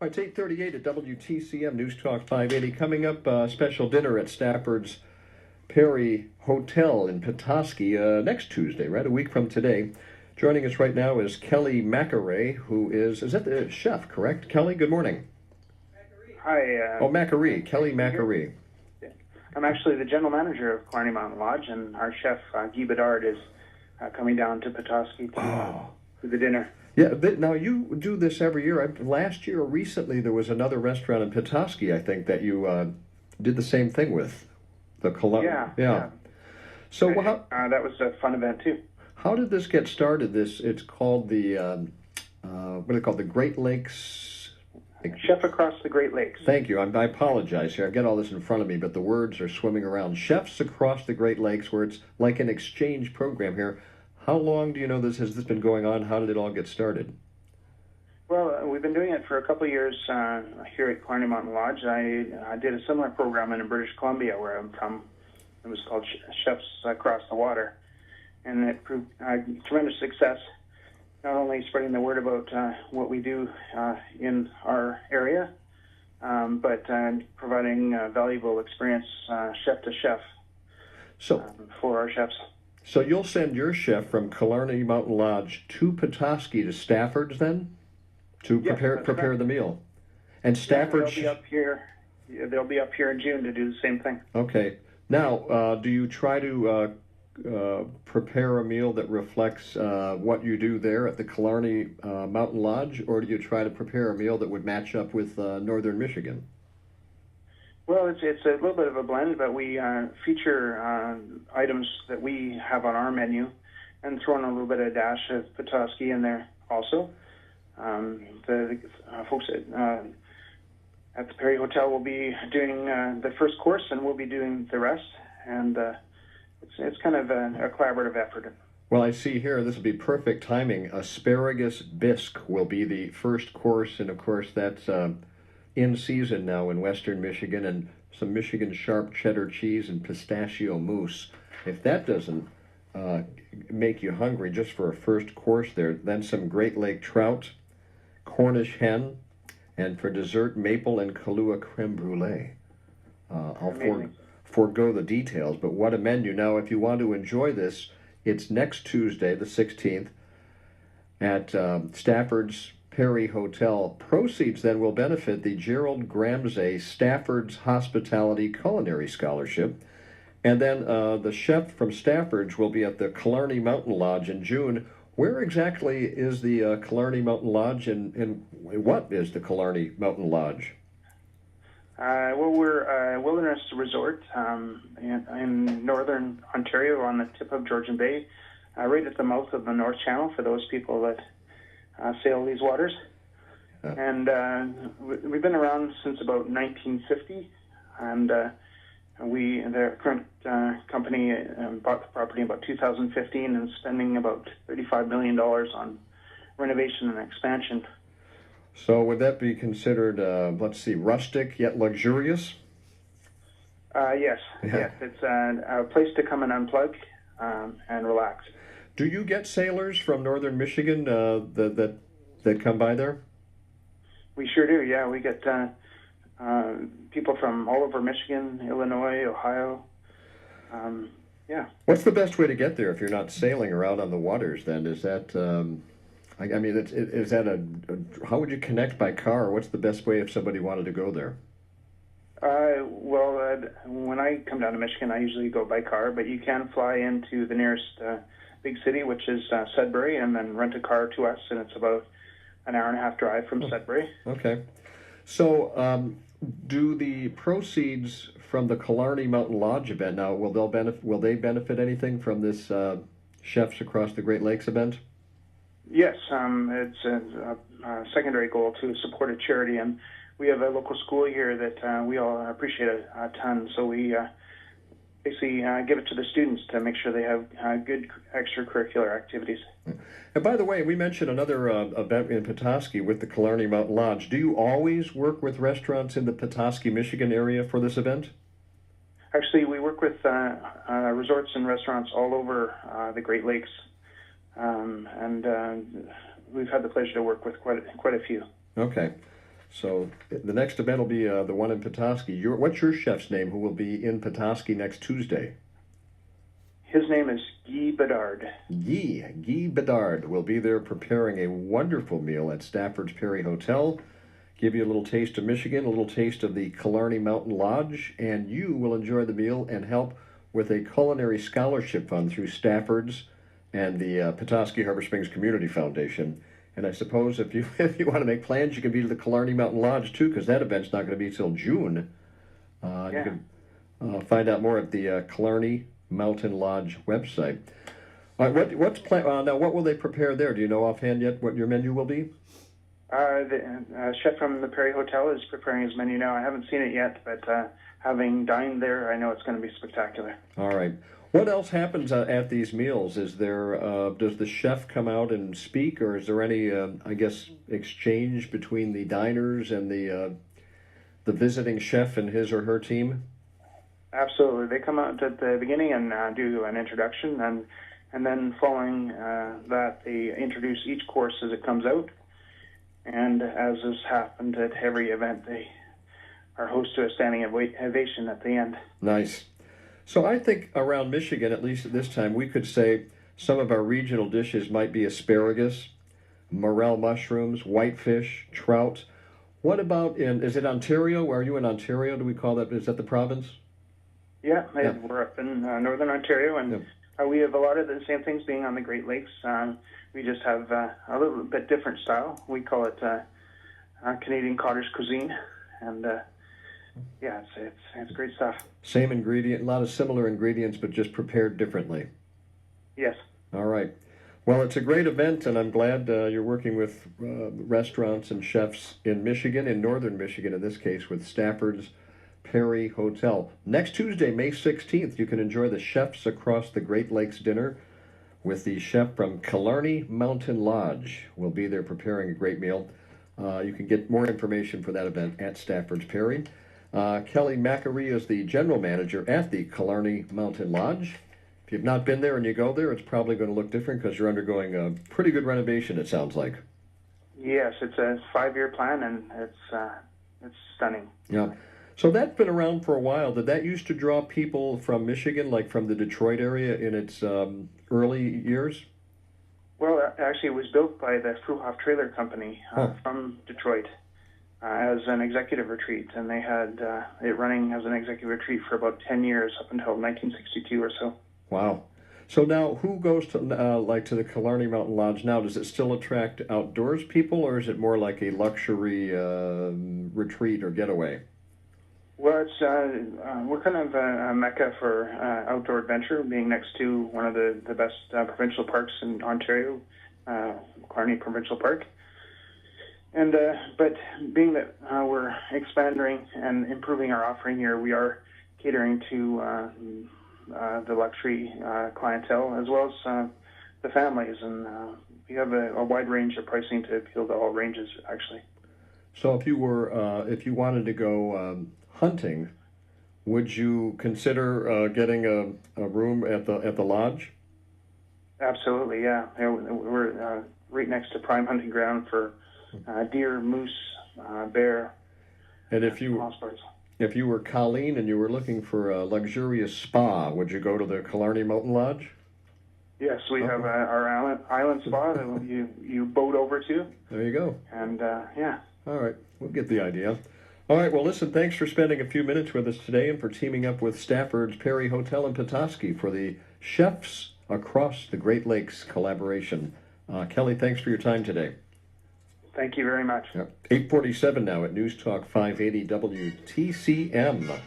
All right, it's 8:38 at WTCM News Talk 580. Coming up, special dinner at Stafford's Perry Hotel in Petoskey next Tuesday, right? A week from today. Joining us right now is Kelly McAray, who is that the chef, correct? Kelly, good morning. Hi. Macquarie, Kelly McAray. I'm actually the general manager of Killarney Mt Lodge, and our chef, Guy Bedard, is coming down to Petoskey to the dinner. Yeah, now you do this every year. Last year or recently, there was another restaurant in Petoskey, I think, that you did the same thing with. The Yeah. So that was a fun event, too. How did this get started? It's called the, what is it called? The Great Lakes... Chef Across the Great Lakes. Thank you. I apologize here. I've got all this in front of me, but the words are swimming around. Chefs Across the Great Lakes, where it's like an exchange program here. How long do you know has this been going on? How did it all get started? Well, we've been doing it for a couple of years here at Killarney Mt Lodge. I did a similar program in British Columbia, where I'm from. It was called Chefs Across the Water, and it proved tremendous success. Not only spreading the word about what we do in our area, but providing valuable experience chef to chef for our chefs. So you'll send your chef from Killarney Mt Lodge to Petoskey to Stafford's then to prepare the meal, and Stafford's they'll be up here. They'll be up here in June to do the same thing. Okay. Now, do you try to prepare a meal that reflects what you do there at the Killarney Mountain Lodge, or do you try to prepare a meal that would match up with northern Michigan? Well, it's a little bit of a blend, but we feature items that we have on our menu and throw in a little bit of a dash of Petoskey in there also. The folks at the Perry Hotel will be doing the first course, and we'll be doing the rest, and it's kind of a collaborative effort. Well, I see here, this will be perfect timing. Asparagus bisque will be the first course, and of course that's in season now in western Michigan, and some Michigan sharp cheddar cheese and pistachio mousse. If that doesn't make you hungry just for a first course there, then some Great Lake trout, Cornish hen, and for dessert, maple and Kahlua creme brulee. I'll forego the details, but what a menu. Now, if you want to enjoy this, it's next Tuesday, the 16th, at Stafford's Perry Hotel. Proceeds then will benefit the Gerald Gramsay Stafford's Hospitality Culinary Scholarship. And then the chef from Stafford's will be at the Killarney Mountain Lodge in June. Where exactly is the Killarney Mountain Lodge, and what is the Killarney Mountain Lodge? Well, we're a wilderness resort in northern Ontario on the tip of Georgian Bay, right at the mouth of the North Channel for those people that sail these waters. And we've been around since about 1950, and the current company bought the property in about 2015 and spending about $35 million on renovation and expansion. So would that be considered, let's see, rustic yet luxurious? Yes. Yes. It's a place to come and unplug and relax. Do you get sailors from northern Michigan that come by there? We sure do, yeah. We get people from all over Michigan, Illinois, Ohio. Yeah. What's the best way to get there if you're not sailing around on the waters then? Is that... is that how would you connect by car? What's the best way if somebody wanted to go there? When I come down to Michigan, I usually go by car, but you can fly into the nearest big city, which is Sudbury, and then rent a car to us, and it's about an hour and a half drive from Sudbury. Okay. So do the proceeds from the Killarney Mountain Lodge event now, will they benefit anything from this Chefs Across the Great Lakes event? Yes, it's a secondary goal to support a charity, and we have a local school here that we all appreciate a ton, so we basically give it to the students to make sure they have good extracurricular activities. And by the way, we mentioned another event in Petoskey with the Killarney Mountain Lodge. Do you always work with restaurants in the Petoskey, Michigan area for this event? Actually, we work with resorts and restaurants all over the Great Lakes. And we've had the pleasure to work with quite a few. Okay. So the next event will be the one in Petoskey. What's your chef's name who will be in Petoskey next Tuesday? His name is Guy Bedard. Guy Bedard will be there preparing a wonderful meal at Stafford's Perry Hotel. Give you a little taste of Michigan, a little taste of the Killarney Mountain Lodge, and you will enjoy the meal and help with a culinary scholarship fund through Stafford's and the Petoskey Harbor Springs Community Foundation. And I suppose if you want to make plans, you can be to the Killarney Mountain Lodge too, because that event's not going to be till June. You can find out more at the Killarney Mountain Lodge website. What's now? What will they prepare there? Do you know offhand yet what your menu will be? The chef from the Perry Hotel is preparing his menu now. I haven't seen it yet, but having dined there, I know it's going to be spectacular. All right. What else happens at these meals? Is there does the chef come out and speak, or is there any I guess exchange between the diners and the visiting chef and his or her team? Absolutely. They come out at the beginning and do an introduction, and then following that, they introduce each course as it comes out. And as has happened at every event, they are host to a standing ovation at the end. Nice. So I think around Michigan, at least at this time, we could say some of our regional dishes might be asparagus, morel mushrooms, whitefish, trout. What about is it Ontario? Are you in Ontario? Do we call that, is that the province? Yeah. We're up in northern Ontario, and we have a lot of the same things being on the Great Lakes. We just have a little bit different style. We call it Canadian cottage cuisine, and it's great stuff. Same ingredient, a lot of similar ingredients, but just prepared differently. Yes. All right. Well, it's a great event, and I'm glad you're working with restaurants and chefs in Michigan, in northern Michigan in this case, with Stafford's Perry Hotel. Next Tuesday, May 16th, you can enjoy the Chefs Across the Great Lakes dinner with the chef from Killarney Mountain Lodge. We'll be there preparing a great meal. You can get more information for that event at Stafford's Perry. Kelly Macari is the general manager at the Killarney Mountain Lodge. If you've not been there and you go there, it's probably going to look different because you're undergoing a pretty good renovation, it sounds like. Yes, it's a 5-year plan, and it's stunning. Yeah. So that's been around for a while. Did that used to draw people from Michigan, like from the Detroit area in its early years? Well, actually, it was built by the Fruhoff Trailer Company from Detroit as an executive retreat, and they had it running as an executive retreat for about 10 years, up until 1962 or so. Wow. So now, who goes to to the Killarney Mountain Lodge now? Does it still attract outdoors people, or is it more like a luxury retreat or getaway? Well, it's we're kind of a mecca for outdoor adventure, being next to one of the best provincial parks in Ontario, Killarney Provincial Park. And but being that we're expanding and improving our offering here, we are catering to the luxury clientele as well as the families, and we have a wide range of pricing to appeal to all ranges, actually. So if you wanted to go hunting, would you consider getting a room at the lodge? Absolutely, yeah. We're right next to prime hunting ground for deer, moose, bear, and if you were Colleen and you were looking for a luxurious spa, would you go to the Killarney Mountain Lodge? Yes, we have our island spa that you boat over to. There you go. And yeah. All right, we'll get the idea. All right, well, listen, thanks for spending a few minutes with us today and for teaming up with Stafford's Perry Hotel in Petoskey for the Chefs Across the Great Lakes collaboration. Kelly, thanks for your time today. Thank you very much. 8:47 now at News Talk 580 WTCM.